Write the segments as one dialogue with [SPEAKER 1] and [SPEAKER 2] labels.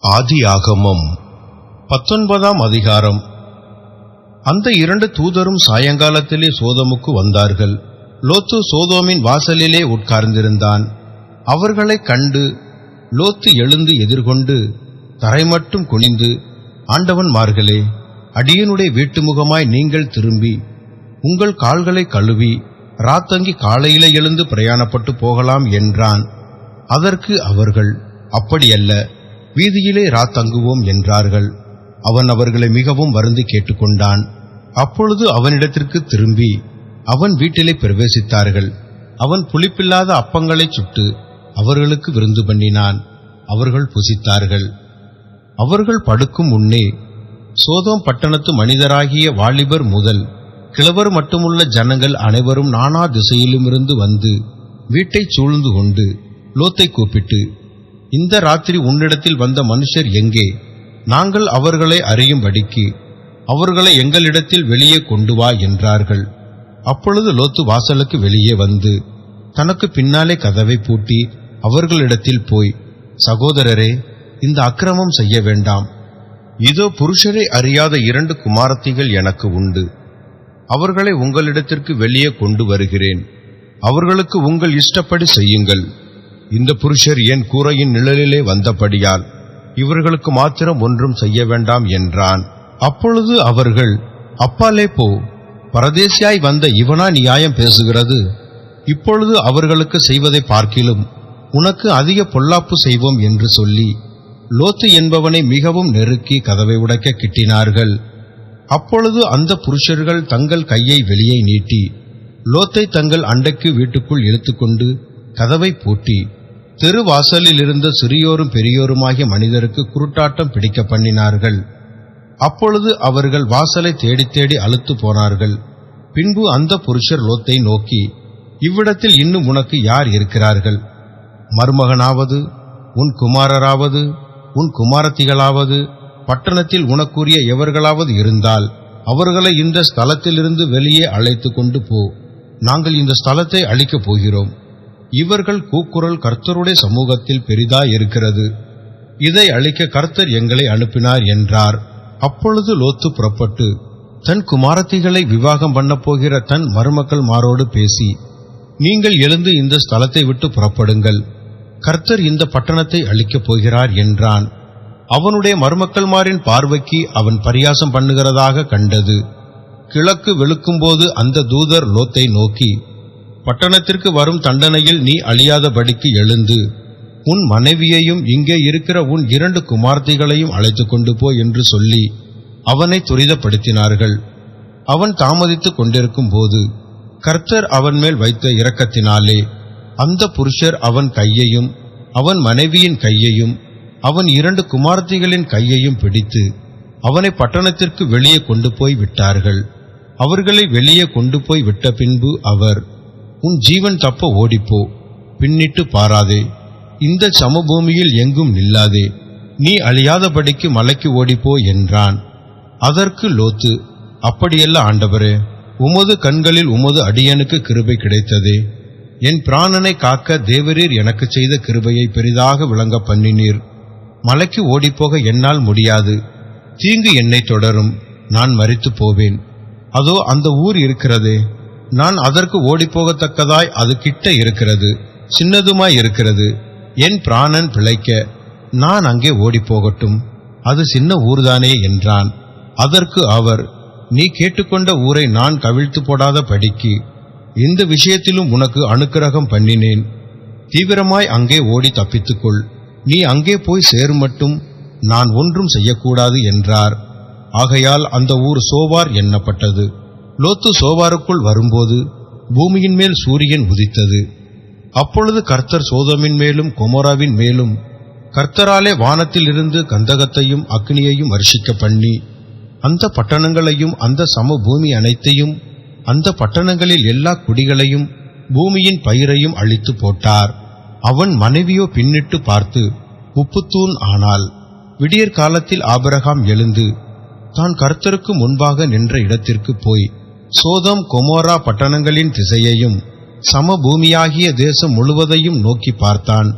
[SPEAKER 1] ஆதியாகமம் 19ஆம் அதிகாரம். அந்த 2 தூதரும் சாயங்காலத்திலே சோதோமுக்கு வந்தார்கள். லோத்து சோதோமின் வாசலிலே உட்கார்ந்திருந்தான். அவர்களைக் கண்டு லோத்து எழுந்து எதிர்கொண்டு தரைமட்டும் குனிந்து, ஆண்டவன்மார்களே, அடியனுடைய வீட்டுமுகமாய் நீங்கள் திரும்பி உங்கள் கால்களை கழுவி ராத்தங்கி காலையிலே எழுந்து பிரயாணப்பட்டு போகலாம் என்றான். அதற்கு அவர்கள், அப்படியல்ல, வீதியிலே ராத்தங்குவோம் என்றார்கள். அவன் அவர்களை மிகவும் வருந்தி கேட்டுக்கொண்டான். அப்பொழுது அவனிடத்திற்கு திரும்பி அவன் வீட்டிலே பிரவேசித்தார்கள். அவன் புளிப்பில்லாத அப்பங்களைச் சுட்டு அவர்களுக்கு விருந்து பண்ணினான். அவர்கள் புசித்தார்கள். அவர்கள் படுக்கும் முன்னே சோதோம் பட்டணத்து மனிதராகிய வாலிபர் முதல் கிழவர் மட்டுமுள்ள ஜனங்கள் அனைவரும் நானா திசையிலுமிருந்து வந்து வீட்டைச் சூழ்ந்து கொண்டு லோத்தை கூப்பிட்டு, இந்த ராத்திரி உன்னிடத்தில் வந்த மனுஷர் எங்கே? நாங்கள் அவர்களை அறியும்படிக்கு அவர்களை எங்களிடத்தில் வெளியே கொண்டு வா என்றார்கள். அப்பொழுது லோத்து வாசலுக்கு வெளியே வந்து தனக்கு பின்னாலே கதவை பூட்டி அவர்களிடத்தில் போய், சகோதரரே, இந்த அக்கிரமம் செய்ய வேண்டாம். இதோ புருஷரை அறியாத 2 குமாரத்திகள் எனக்கு உண்டு. அவர்களை உங்களிடத்திற்கு வெளியே கொண்டு வருகிறேன். அவர்களுக்கு உங்கள் இஷ்டப்படி செய்யுங்கள். இந்த புருஷர் என் கூரையின் நிழலிலே வந்தபடியால் இவர்களுக்கு மாத்திரம் ஒன்றும் செய்ய வேண்டாம் என்றான். அப்பொழுது அவர்கள், அப்பாலே போ, பரதேசியாய் வந்த இவனா நியாயம் பேசுகிறது? இப்பொழுது அவர்களுக்கு செய்வதை பார்க்கிலும் உனக்கு அதிக பொல்லாப்பு செய்வோம் என்று சொல்லி லோத்து என்பவனை மிகவும் நெருக்கி கதவை உடைக்க கிட்டினார்கள். அப்பொழுது அந்த புருஷர்கள் தங்கள் கையை வெளியே நீட்டி லோத்தை தங்கள் அண்டைக்கு வீட்டுக்குள் இழுத்துக்கொண்டு கதவை பூட்டி தெருவாசலில் இருந்த சிறியோரும் பெரியோருமாகிய மனிதருக்கு குருட்டாட்டம் பிடிக்க பண்ணினார்கள். அப்பொழுது அவர்கள் வாசலை தேடி தேடி அலுத்து போனார்கள். பின்பு அந்த புருஷர் லோத்தை நோக்கி, இவ்விடத்தில் இன்னும் உனக்கு யார் இருக்கிறார்கள்? மருமகனாவது, உன் குமாரராவது, உன் குமாரத்திகளாவது, பட்டணத்தில் உனக்குரிய எவர்களாவது இருந்தால் அவர்களை இந்த ஸ்தலத்திலிருந்து வெளியே அழைத்து கொண்டு போ. நாங்கள் இந்த ஸ்தலத்தை அழிக்கப் போகிறோம். இவர்கள் கூக்குரல் கர்த்தருடைய சமூகத்தில் பெரிதாய் இருக்கிறது. இதை அழிக்க கர்த்தர் எங்களை அனுப்பினார் என்றார். அப்பொழுது லோத்து புறப்பட்டு தன் குமாரத்திகளை விவாகம் பண்ண போகிற தன் மருமக்கள்மாரோடு பேசி, நீங்கள் எழுந்து இந்த ஸ்தலத்தை விட்டு புறப்படுங்கள். கர்த்தர் இந்த பட்டணத்தை அழிக்கப் போகிறார் என்றான். அவனுடைய மருமக்கள்மாரின் பார்வைக்கு அவன் பரியாசம் பண்ணுகிறதாக கண்டது. கிழக்கு வெளுக்கும்போது அந்த தூதர் லோத்தை நோக்கி, பட்டணத்திற்கு வரும் தண்டனையில் நீ அழியாதபடிக்கு எழுந்து உன் மனைவியையும் இங்கே இருக்கிற உன் 2 குமார்த்திகளையும் அழைத்து கொண்டு போ என்று சொல்லி அவனை துரிதப்படுத்தினார்கள். அவன் தாமதித்துக் கொண்டிருக்கும் போது கர்த்தர் அவன் மேல் வைத்த இரக்கத்தினாலே அந்த புருஷர் அவன் கையையும் அவன் மனைவியின் கையையும் அவன் 2 குமார்த்திகளின் கையையும் பிடித்து அவனை பட்டணத்திற்கு வெளியே கொண்டு போய் விட்டார்கள். அவர்களை வெளியே கொண்டு போய் விட்ட பின்பு அவர், உன் ஜீவன் தப்ப ஓடிப்போ, பின்னிட்டு பாராதே, இந்த சமபூமியில் எங்கும் நில்லாதே, நீ அழியாதபடிக்கு மலைக்கு ஓடிப்போ என்றான். அதற்கு லோத்து, அப்படியல்ல ஆண்டவரே, உமது கண்களில் உமது அடியனுக்கு கிருபை கிடைத்ததே. என் பிராணனை காக்க தேவரீர் எனக்கு செய்த கிருபையை பெரிதாக விளங்க பண்ணினீர். மலைக்கு ஓடிப்போக என்னால் முடியாது. தீங்கு என்னை தொடரும், நான் மரித்து போவேன். அதோ அந்த ஊர் இருக்கிறதே, நான் அதற்கு ஓடிப்போகத்தக்கதாய் அது கிட்ட இருக்கிறது, சின்னதுமாய் இருக்கிறது. என் பிராணன் பிழைக்க நான் அங்கே ஓடிப்போகட்டும், அது சின்ன ஊர்தானே என்றான். அதற்கு அவர், நீ கேட்டுக்கொண்ட ஊரை நான் கவிழ்த்து போடாத படிக்கு இந்த விஷயத்திலும் உனக்கு அனுக்கிரகம் பண்ணினேன். தீவிரமாய் அங்கே ஓடி தப்பித்துக்கொள். நீ அங்கே போய் சேரும் மட்டும் நான் ஒன்றும் செய்யக்கூடாது என்றார். ஆகையால் அந்த ஊர் சோவார் எண்ணப்பட்டது. லோத்து சோவாருக்குள் வரும்போது பூமியின் மேல் சூரியன் உதித்தது. அப்பொழுது கர்த்தர் சோதோமின் மேலும் கொமோராவின் மேலும் கர்த்தராலே வானத்தில் இருந்து கந்தகத்தையும் அக்னியையும் வருஷிக்க பண்ணி அந்த பட்டணங்களையும் அந்த சமபூமி அனைத்தையும் அந்த பட்டணங்களில் எல்லா குடிகளையும் பூமியின் பயிரையும் அழித்து போட்டார். அவன் மனைவியோ பின்னிட்டு பார்த்து உப்புத்தூண் ஆனாள். விடியற் காலத்தில் ஆபிரகாம் எழுந்து தான் கர்த்தருக்கு முன்பாக நின்ற இடத்திற்கு போய் சோதோம் கொமோரா பட்டணங்களின் திசையையும் சமபூமியாகிய தேசம் முழுவதையும் நோக்கி பார்த்தான்.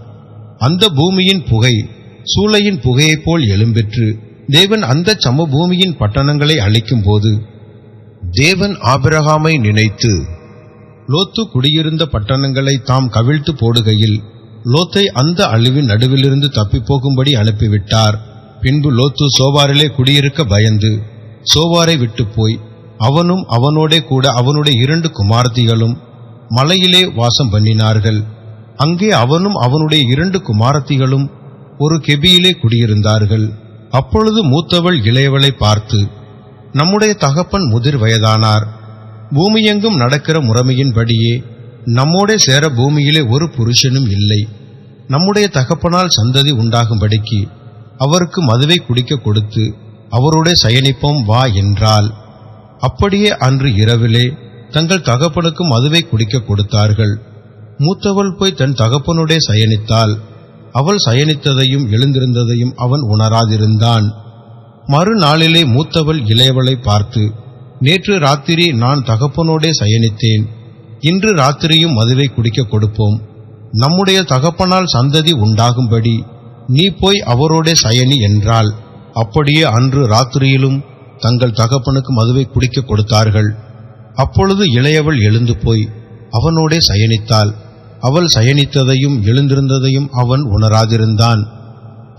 [SPEAKER 1] அந்த பூமியின் புகை சூளையின் புகையைப் போல் எழும்பெற்று தேவன் அந்த சமபூமியின் பட்டணங்களை அழிக்கும் போது தேவன் ஆபிரகாமை நினைத்து லோத்து குடியிருந்த பட்டணங்களை தாம் கவிழ்த்து போடுகையில் லோத்தை அந்த அழிவின் நடுவிலிருந்து தப்பிப்போகும்படி அனுப்பிவிட்டார். பின்பு லோத்து சோவாரிலே குடியிருக்க பயந்து சோவாரை விட்டு போய் அவனும் அவனோடே கூட அவனுடைய 2 குமாரத்திகளும் மலையிலே வாசம் பண்ணினார்கள். அங்கே அவனும் அவனுடைய 2 குமாரத்திகளும் ஒரு கெபியிலே குடியிருந்தார்கள். அப்பொழுது மூத்தவள் இளையவளை பார்த்து, நம்முடைய தகப்பன் முதிர் வயதானார், பூமியெங்கும் நடக்கிற முறைமையின்படியே நம்மோடே சேர பூமியிலே ஒரு புருஷனும் இல்லை. நம்முடைய தகப்பனால் சந்ததி உண்டாகும்படிக்கு அவருக்கு மதுவை குடிக்க கொடுத்து அவரோட சயனிப்போம் வா என்றாள். அப்படியே அன்று இரவிலே தங்கள் தகப்பனுக்கு மதுவை குடிக்க கொடுத்தார்கள். மூத்தவள் போய் தன் தகப்பனுடைய சயனித்தாள். அவள் சயனித்ததையும் எழுந்திருந்ததையும் அவன் உணராதிருந்தான். மறுநாளிலே மூத்தவள் இளையவளை பார்த்து, நேற்று ராத்திரி நான் தகப்பனோடே சயனித்தேன், இன்று ராத்திரியும் மதுவை குடிக்க கொடுப்போம், நம்முடைய தகப்பனால் சந்ததி உண்டாகும்படி நீ போய் அவரோடே சயனி என்றாள். அப்படியே அன்று ராத்திரியிலும் தங்கள் தகப்பனுக்கு மதுவை குடிக்க கொடுத்தார்கள். அப்பொழுது இளையவள் எழுந்து போய் அவனோடே சயனித்தாள். அவள் சயனித்ததையும் எழுந்திருந்ததையும் அவன் உணராதிருந்தான்.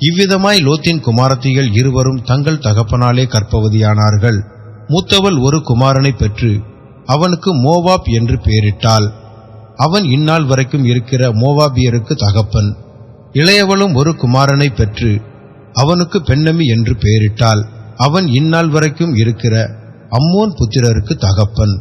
[SPEAKER 1] இவ்விதமாய் லோத்தின் குமாரத்திகள் இருவரும் தங்கள் தகப்பனாலே கர்ப்பவதியானார்கள். மூத்தவள் ஒரு குமாரனை பெற்று அவனுக்கு மோவாப் என்று பெயரிட்டாள். அவன் இந்நாள் வரைக்கும் இருக்கிற மோவாபியருக்கு தகப்பன். இளையவளும் ஒரு குமாரனை பெற்று அவனுக்கு பென்னமி என்று பெயரிட்டாள். அவன் இந்நாள் வரைக்கும் இருக்கிற அம்மோன் புத்திரருக்கு தகப்பன்.